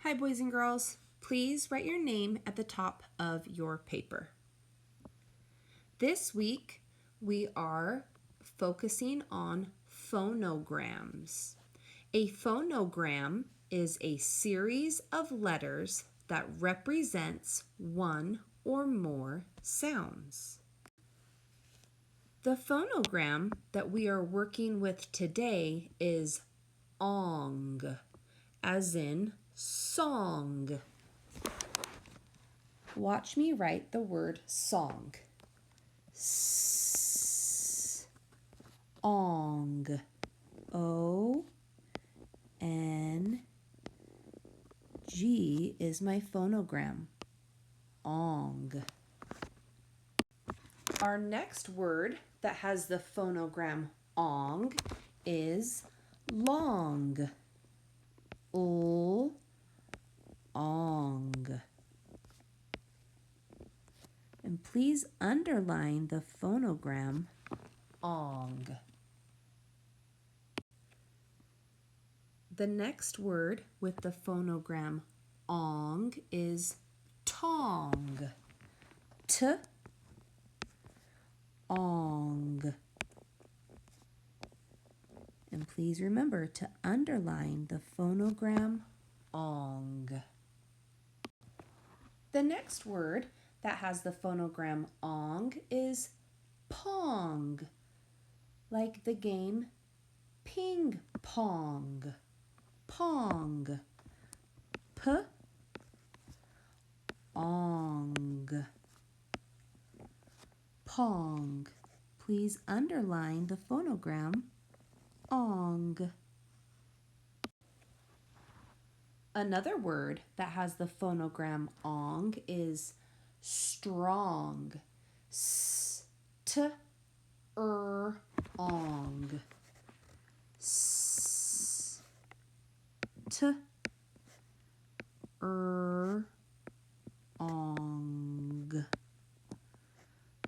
Hi, boys and girls. Please write your name at the top of your paper. This week, we are focusing on phonograms. A phonogram is a series of letters that represents one or more sounds. The phonogram that we are working with today is ong, as in song. Watch me write the word song. S, ong, O-N-G is my phonogram, ong. Our next word that has the phonogram ong is long, ong. And please underline the phonogram ong. The next word with the phonogram ong is tong, ong. And please remember to underline the phonogram ong. The next word that has the phonogram ong is pong, like the game ping pong, pong, p-ong, pong. Please underline the phonogram ong. Another word that has the phonogram ong is strong, ong, ong,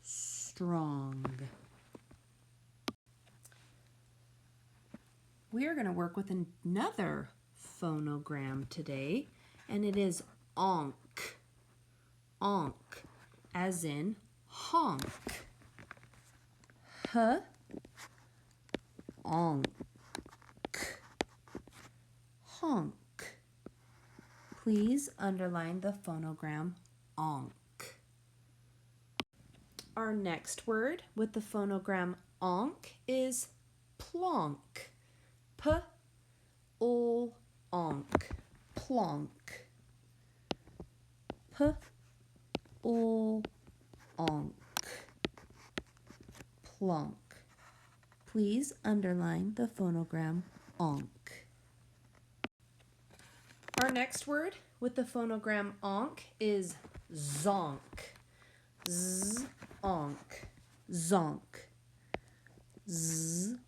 strong. We are going to work with another phonogram today, and it is onk, onk, as in honk, onk, honk. Please underline the phonogram onk. Our next word with the phonogram onk is plonk, p-o-onk, plonk, p-o-onk, plonk. Please underline the phonogram onk. Our next word with the phonogram onk is zonk, z-onk, zonk, z-onk.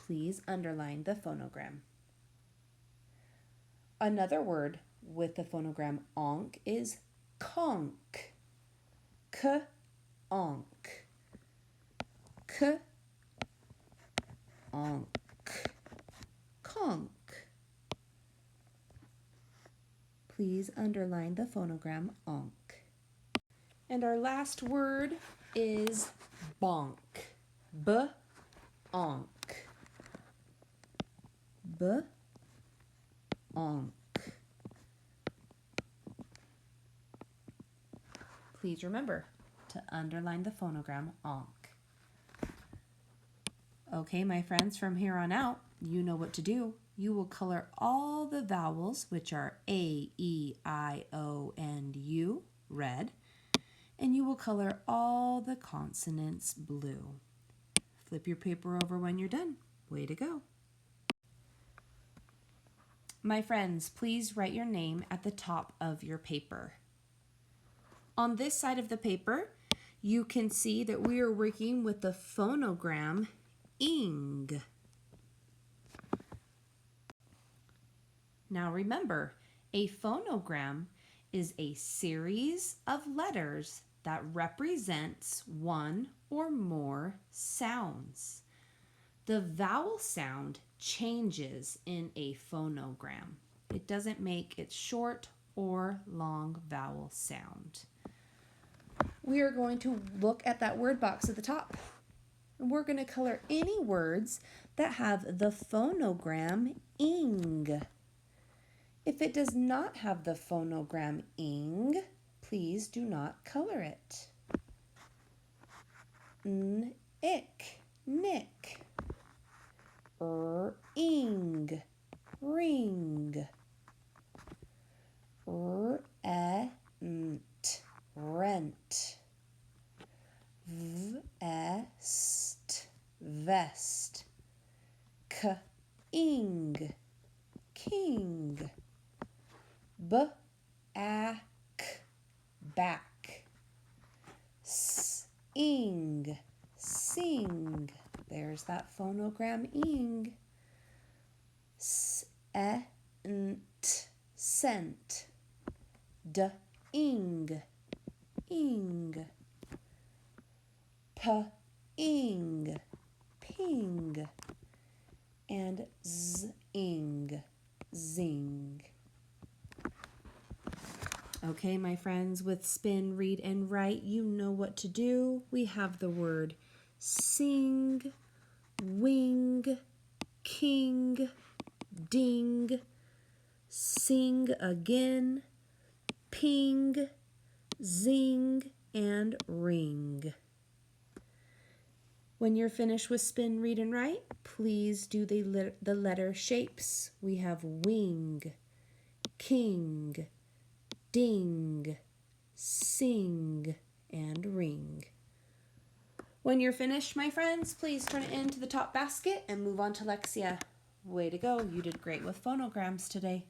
Please underline the phonogram. Another word with the phonogram onk is conk, k-onk, k-onk, conk. Please underline the phonogram onk. And our last word is bonk, b-onk, b-onk. Please remember to underline the phonogram onk. Okay, my friends, from here on out, you know what to do. You will color all the vowels, which are A, E, I, O, and U, red, and you will color all the consonants blue. Flip your paper over when you're done. Way to go. My friends, please write your name at the top of your paper. On this side of the paper, you can see that we are working with the phonogram ing. Now remember, a phonogram is a series of letters that represents one or more sounds. The vowel sound changes in a phonogram. It doesn't make its short or long vowel sound. We are going to look at that word box at the top. And we're going to color any words that have the phonogram ing. If it does not have the phonogram ing, please do not color it. N, ick, nick. Ing, ring. Ent, rent. Vest, vest. Ing, king. Back, back. Sing, sing. There's that phonogram ing. Sent, scent. Ing, ing. Ing, ping. And zing, zing. Okay, my friends, with spin, read, and write, you know what to do. We have the word sing, wing, king, ding, sing again, ping, zing, and ring. When you're finished with spin, read, and write, please do the letter shapes. We have wing, king, ding, sing, and ring. When you're finished, my friends, please turn it into the top basket and move on to Lexia. Way to go. You did great with phonograms today.